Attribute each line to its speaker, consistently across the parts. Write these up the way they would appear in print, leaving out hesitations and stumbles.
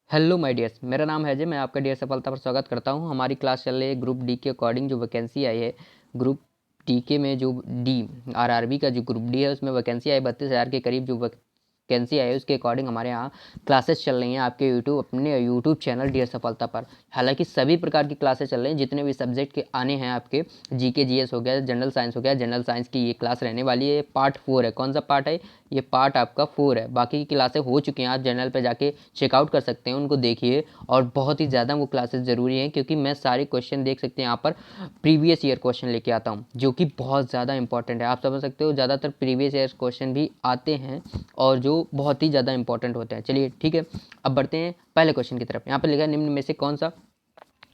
Speaker 1: Hello my dears, मेरा नाम है अजय। मैं आपका डियर सफलता पर स्वागत करता हूं। हमारी क्लास चल रही है ग्रुप डी के अकॉर्डिंग। जो वैकेंसी आई है ग्रुप डी के में, जो डी आरआरबी का जो ग्रुप डी है उसमें वैकेंसी आई 32,000 के करीब। जो वैकेंसी आई है उसके अकॉर्डिंग हमारे यहाँ क्लासेस चल रही हैं आपके अपने यूट्यूब चैनल डियर सफलता पर। हालांकि सभी प्रकार की क्लासेस चल रही हैं, जितने भी सब्जेक्ट के आने हैं आपके जीके जीएस हो गया, जनरल साइंस हो गया। जनरल साइंस की ये क्लास रहने वाली है, पार्ट 4 है। कौन सा पार्ट है? ये पार्ट आपका 4 है। बाकी की क्लासें हो चुकी हैं, आप चैनल पे जाके चेकआउट कर सकते हैं, उनको देखिए। और बहुत ही ज़्यादा वो क्लासेस ज़रूरी हैं, क्योंकि मैं सारे क्वेश्चन देख सकते हैं यहाँ पर प्रीवियस ईयर क्वेश्चन लेके आता हूँ, जो कि बहुत ज़्यादा इंपॉर्टेंट है। आप समझ सकते हो, ज़्यादातर प्रीवियस ईयर क्वेश्चन भी आते हैं और जो बहुत ही ज़्यादा इंपॉर्टेंट होते हैं। चलिए ठीक है, अब बढ़ते हैं पहले क्वेश्चन की तरफ। यहाँ पर लिखा है निम्न में से कौन सा,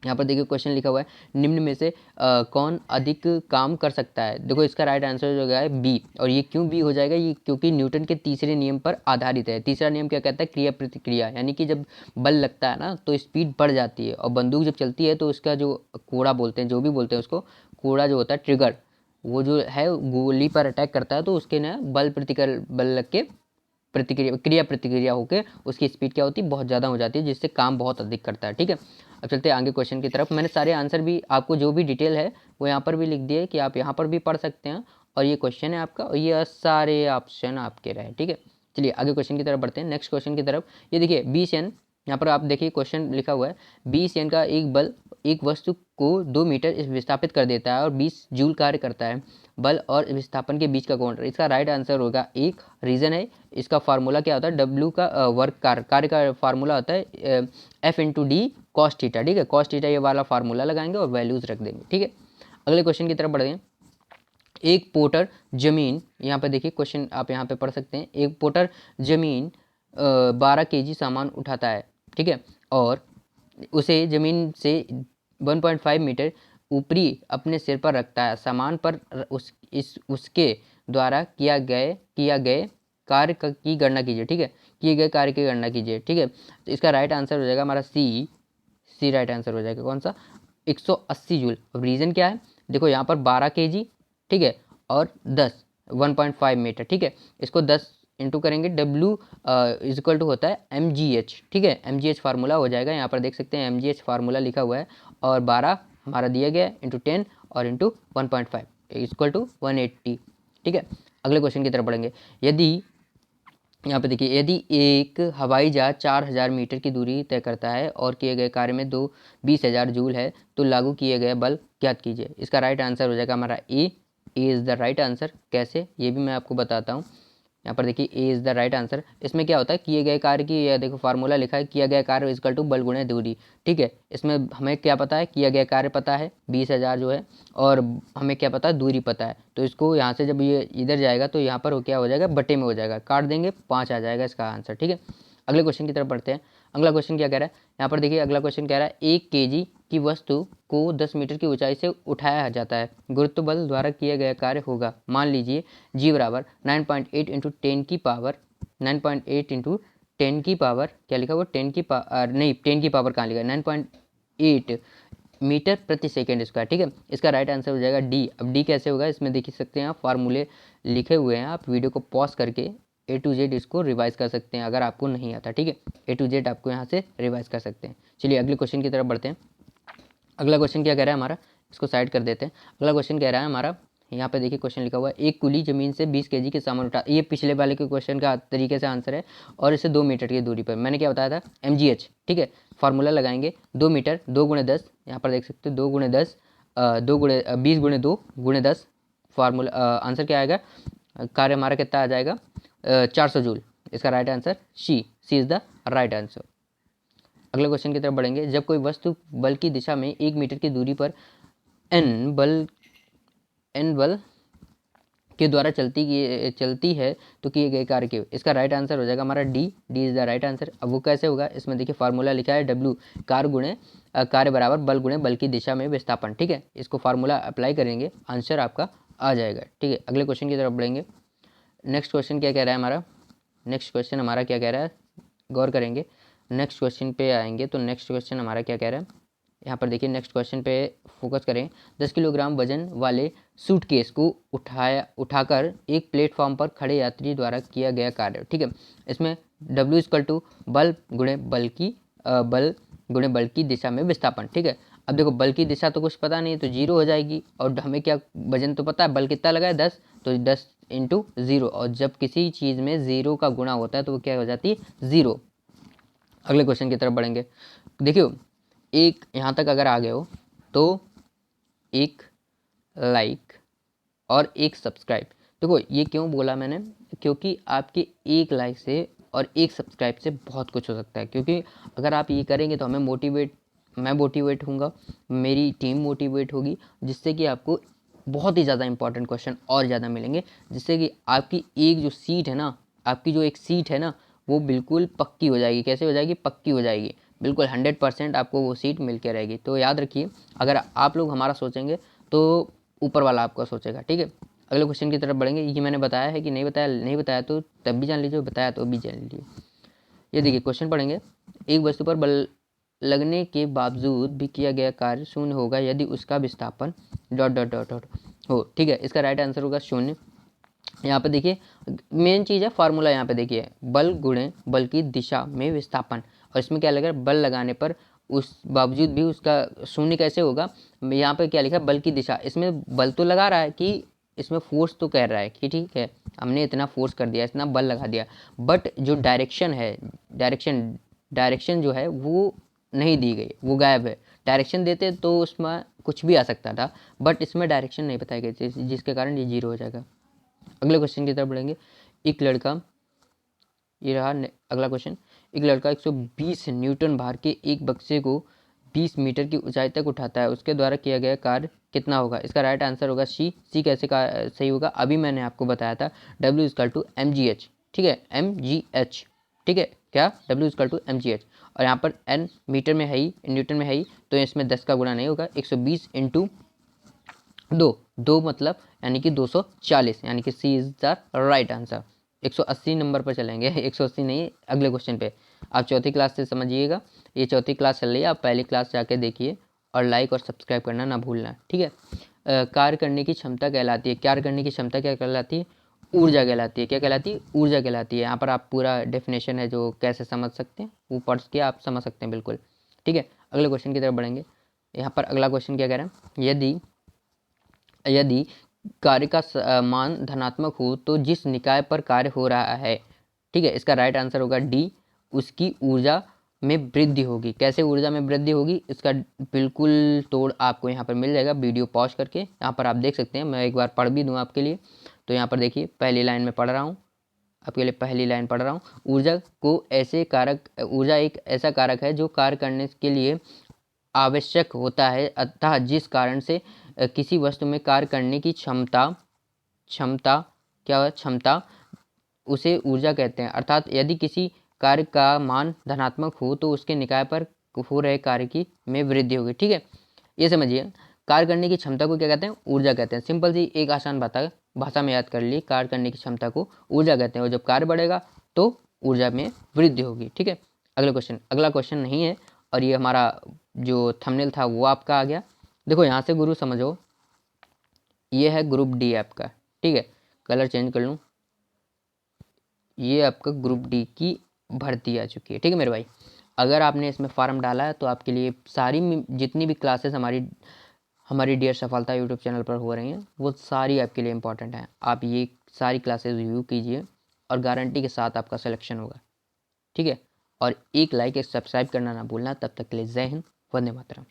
Speaker 1: यहाँ पर देखिए क्वेश्चन लिखा हुआ है निम्न में से कौन अधिक काम कर सकता है। देखो इसका राइट आंसर जो है बी। और ये क्यों बी हो जाएगा? ये क्योंकि न्यूटन के तीसरे नियम पर आधारित है। तीसरा नियम क्या कहता है? क्रिया प्रतिक्रिया। यानी कि जब बल लगता है ना तो स्पीड बढ़ जाती है, और बंदूक जब चलती है तो उसका जो कोड़ा बोलते हैं, जो भी बोलते हैं उसको, कोड़ा जो होता है ट्रिगर, वो जो है गोली पर अटैक करता है, तो उसके ना बल लग के क्रिया प्रतिक्रिया होकर उसकी स्पीड क्या होती है? बहुत ज़्यादा हो जाती है, जिससे काम बहुत अधिक करता है। ठीक है, अब चलते हैं आगे क्वेश्चन की तरफ। मैंने सारे आंसर भी आपको जो भी डिटेल है वो यहाँ पर भी लिख दिए, कि आप यहाँ पर भी पढ़ सकते हैं। और ये क्वेश्चन है आपका, और ये सारे ऑप्शन आपके रहे। ठीक है, चलिए आगे क्वेश्चन की तरफ बढ़ते हैं। नेक्स्ट क्वेश्चन की तरफ। ये देखिए 20 एन, यहाँ पर आप देखिए क्वेश्चन लिखा हुआ है 20 एन का एक बल एक वस्तु को 2 मीटर विस्थापित कर देता है और 20 जूल कार्य करता है। बल और विस्थापन के बीच का कोण। इसका राइट आंसर होगा एक। रीजन है, इसका फार्मूला क्या होता है? डब्ल्यू का वर्क कार्य का फार्मूला होता है F into D cos theta. ठीक है, कॉस थीटा ये वाला फार्मूला लगाएंगे और वैल्यूज रख देंगे। ठीक है, अगले क्वेश्चन की तरफ बढ़ गए। एक पोर्टर जमीन, यहाँ पे देखिए क्वेश्चन आप यहाँ पे पढ़ सकते हैं। एक पोर्टर जमीन 12 केजी सामान उठाता है, ठीक है, और उसे जमीन से 1.5 मीटर ऊपरी अपने सिर पर रखता है। सामान पर उसके द्वारा किया गए कार्य की गणना कीजिए। ठीक है, किए गए कार्य की गणना कीजिए। ठीक है, तो इसका राइट आंसर हो जाएगा हमारा सी राइट आंसर हो जाएगा। कौन सा? 180 जूल। अब रीजन क्या है? देखो यहाँ पर 12 केजी, ठीक है, और 10 1.5 मीटर। ठीक है, इसको 10 इंटू करेंगे, डब्ल्यू इज इक्वल टू होता है MGH। ठीक है, MGH फार्मूला हो जाएगा। यहाँ पर देख सकते हैं MGH फार्मूला लिखा हुआ है, और 12 हमारा दिया गया है इंटू 10 और इंटू 1.5 इक्वल टू 180। ठीक है, अगले क्वेश्चन की तरफ बढ़ेंगे। यदि यहाँ पे देखिए, यदि एक हवाई जहाज 4,000 मीटर की दूरी तय करता है और किए गए कार्य में 20,000 जूल है, तो लागू किए गए बल ज्ञात कीजिए। इसका राइट आंसर हो जाएगा हमारा A is the right answer. कैसे, ये भी मैं आपको बताता हूँ। यहाँ पर देखिए A is the right answer. इसमें क्या होता है? किए गए कार्य की, या देखो फार्मूला लिखा है, किया गया कार्य इक्वल टू बल गुणे दूरी। ठीक है, इसमें हमें क्या पता है? किया गया कार्य पता है 20,000 जो है, और हमें क्या पता है? दूरी पता है। तो इसको यहाँ से जब ये इधर जाएगा तो यहाँ पर क्या हो जाएगा? बटे में हो जाएगा, काट देंगे 5 आ जाएगा इसका आंसर। ठीक है, अगले क्वेश्चन की तरफ बढ़ते हैं। अगला क्वेश्चन क्या कह रहा है? यहाँ पर देखिए अगला क्वेश्चन कह रहा है 1 केजी की वस्तु को 10 मीटर की ऊंचाई से उठाया जाता है। गुरुत्व बल द्वारा किया गया कार्य होगा। मान लीजिए जी बराबर 9.8 इंटू 10 की पावर 9.8 इंटू 10 की पावर क्या लिखा हुआ? 10 की पावर नहीं, 10 की पावर कहाँ लिखा है? 9.8 मीटर प्रति सेकेंड स्क्वायर। ठीक है, इसका राइट आंसर हो जाएगा डी। अब डी कैसे होगा? इसमें देख सकते हैं आप फार्मूले लिखे हुए हैं, आप वीडियो को पॉज करके A to Z इसको रिवाइज कर सकते हैं अगर आपको नहीं आता। ठीक है, A to Z आपको यहाँ से रिवाइज कर सकते हैं। चलिए अगले क्वेश्चन की तरफ बढ़ते हैं। अगला क्वेश्चन क्या कह रहा है हमारा? इसको साइड कर देते हैं। अगला क्वेश्चन कह रहा है हमारा, यहाँ पे देखिए क्वेश्चन लिखा हुआ है एक कुली जमीन से 20 केजी के सामान उठा। ये पिछले वाले के क्वेश्चन का तरीके से आंसर है, और इसे 2 मीटर की दूरी पर। मैंने क्या बताया था? MGH। ठीक है, फार्मूला लगाएंगे 2 मीटर 2 गुणे 10, यहाँ पर देख सकते हो 2 गुणे 10 20 गुणे 2 गुणे 10। फार्मूला आंसर क्या आएगा? कार्य हमारा कितना आ जाएगा? 400 जूल। इसका right answer C is the right answer. अगले क्वेश्चन की तरफ बढ़ेंगे। जब कोई वस्तु बल की दिशा में 1 मीटर की दूरी पर एन बल के द्वारा चलती है तो किए गए कार्य के। इसका राइट आंसर हो जाएगा हमारा D is the right answer. अब वो कैसे होगा? इसमें देखिए फार्मूला लिखा है डब्ल्यू कार्य बराबर बल गुणे बल की दिशा में विस्थापन। ठीक है, इसको फार्मूला अप्लाई करेंगे, आंसर आपका आ जाएगा। ठीक है, अगले क्वेश्चन की तरफ बढ़ेंगे। नेक्स्ट क्वेश्चन क्या कह रहा है हमारा? नेक्स्ट क्वेश्चन हमारा क्या कह रहा है? गौर करेंगे, नेक्स्ट क्वेश्चन पे आएंगे तो नेक्स्ट क्वेश्चन हमारा क्या कह रहा है? यहाँ पर देखिए नेक्स्ट क्वेश्चन पे फोकस करें। 10 किलोग्राम वजन वाले सूटकेस को उठाकर एक प्लेटफॉर्म पर खड़े यात्री द्वारा किया गया कार्य। ठीक है, इसमें W इक्वल टू बल गुणे बल की बल गुणे बल की दिशा में विस्थापन। ठीक है, अब देखो बल की दिशा तो कुछ पता नहीं, तो 0 हो जाएगी, और हमें क्या वजन तो पता है, बल कितना लगा है 10, तो 10 इंटू 0, और जब किसी चीज़ में 0 का गुणा होता है तो वो क्या हो जाती है 0। अगले क्वेश्चन की तरफ बढ़ेंगे। देखियो, एक यहाँ तक अगर आ गए हो तो एक लाइक और एक सब्सक्राइब। देखो ये क्यों बोला मैंने, क्योंकि आपके एक लाइक से और एक सब्सक्राइब से बहुत कुछ हो सकता है, क्योंकि अगर आप ये करेंगे तो मैं मोटिवेट होऊंगा, मेरी टीम मोटिवेट होगी, जिससे कि आपको बहुत ही ज़्यादा इंपॉर्टेंट क्वेश्चन और ज़्यादा मिलेंगे, जिससे कि आपकी एक जो सीट है ना, आपकी जो एक सीट है ना, वो बिल्कुल पक्की हो जाएगी। कैसे हो जाएगी? पक्की हो जाएगी, बिल्कुल 100% आपको वो सीट मिल के रहेगी। तो याद रखिए, अगर आप लोग हमारा सोचेंगे तो ऊपर वाला आपका सोचेगा। ठीक है, अगले क्वेश्चन की तरफ बढ़ेंगे। ये मैंने बताया है कि नहीं बताया, नहीं बताया तो तब भी जान लीजिए, बताया तो भी जान लीजिए। ये देखिए क्वेश्चन पढ़ेंगे। एक वस्तु पर बल लगने के बावजूद भी किया गया कार्य शून्य होगा यदि उसका विस्थापन डॉट डॉट डॉट डॉट हो। ठीक है, इसका राइट आंसर होगा शून्य। यहाँ पे देखिए मेन चीज़ है फार्मूला, यहाँ पे देखिए बल गुणे बल की दिशा में विस्थापन, और इसमें क्या लगा, बल लगाने पर उस बावजूद भी उसका शून्य कैसे होगा। यहाँ पे क्या लिखा है, बल की दिशा, इसमें बल तो लगा रहा है कि इसमें फोर्स तो कह रहा है कि ठीक है हमने इतना फोर्स कर दिया, इतना बल लगा दिया, बट जो डायरेक्शन है, डायरेक्शन जो है वो नहीं दी गई, वो गायब है। डायरेक्शन देते तो उसमें कुछ भी आ सकता था, बट इसमें डायरेक्शन नहीं बताई गई थी, जिसके कारण ये 0 हो जाएगा। अगले क्वेश्चन की तरफ बढ़ेंगे। एक लड़का, ये रहा अगला क्वेश्चन। एक लड़का 120 न्यूटन भार के एक बक्से को 20 मीटर की ऊंचाई तक उठाता है, उसके द्वारा किया गया कार्य कितना होगा। इसका राइट आंसर होगा सी कैसे का सही होगा, अभी मैंने आपको बताया था, W=mgh। ठीक है, mgh। ठीक है, क्या W=mgh, और यहाँ पर n मीटर में है ही, न्यूटन में है ही, तो इसमें 10 का गुणा नहीं होगा। 120 इंटू 2 मतलब यानी कि 240, यानी कि C is the right answer. 180 number पर चलेंगे, 180 नहीं, अगले क्वेश्चन पे। आप चौथी क्लास से समझिएगा, ये चौथी क्लास चल रही है, आप पहली क्लास जाके देखिए, और लाइक और सब्सक्राइब करना ना भूलना। ठीक है, कार्य करने की क्षमता कहलाती है, कार्य करने की क्षमता क्या कहलाती है? ऊर्जा कहलाती है। क्या कहलाती है? ऊर्जा कहलाती है। यहाँ पर आप पूरा डेफिनेशन है जो कैसे समझ सकते हैं, वो पढ़ के आप समझ सकते हैं बिल्कुल। ठीक है, अगले क्वेश्चन की तरफ बढ़ेंगे। यहाँ पर अगला क्वेश्चन क्या कह रहा है, यदि कार्य का मान धनात्मक हो तो जिस निकाय पर कार्य हो रहा है, ठीक है, इसका राइट आंसर होगा डी, उसकी ऊर्जा में वृद्धि होगी। कैसे ऊर्जा में वृद्धि होगी, इसका बिल्कुल तोड़ आपको यहाँ पर मिल जाएगा, वीडियो पॉज करके यहाँ पर आप देख सकते हैं। मैं एक बार पढ़ भी दूँ आपके लिए, तो यहाँ पर देखिए पहली लाइन में पढ़ रहा हूँ, आपके लिए पहली लाइन पढ़ रहा हूँ। ऊर्जा एक ऐसा कारक है जो कार्य करने के लिए आवश्यक होता है, अतः जिस कारण से किसी वस्तु में कार्य करने की क्षमता क्या है, क्षमता, उसे ऊर्जा कहते हैं। अर्थात यदि किसी कार्य का मान धनात्मक हो तो उसके निकाय पर हो रहे कार्य की में वृद्धि होगी। ठीक है, ये समझिए, कार्य करने की क्षमता को क्या कहते हैं? ऊर्जा कहते हैं। सिंपल सी एक आसान भाषा में याद कर ली, कार्य करने की क्षमता को ऊर्जा कहते हैं, और जब कार्य बढ़ेगा तो ऊर्जा में वृद्धि होगी। ठीक है, अगला क्वेश्चन नहीं है, और ये हमारा जो थंबनेल था वो आपका आ गया। देखो यहाँ से गुरु समझो, ये है ग्रुप डी आपका। ठीक है, कलर चेंज कर लूँ, ये आपका ग्रुप डी की भर्ती आ चुकी है। ठीक है मेरे भाई, अगर आपने इसमें फॉर्म डाला है तो आपके लिए सारी जितनी भी क्लासेस हमारी डियर सफलता यूट्यूब चैनल पर हो रही हैं, वो सारी आपके लिए इंपॉर्टेंट हैं। आप ये सारी क्लासेस रिव्यू कीजिए, और गारंटी के साथ आपका सिलेक्शन होगा। ठीक है, और एक लाइक एक सब्सक्राइब करना ना भूलना। तब तक के लिए जय हिंद, वंदे मातरम।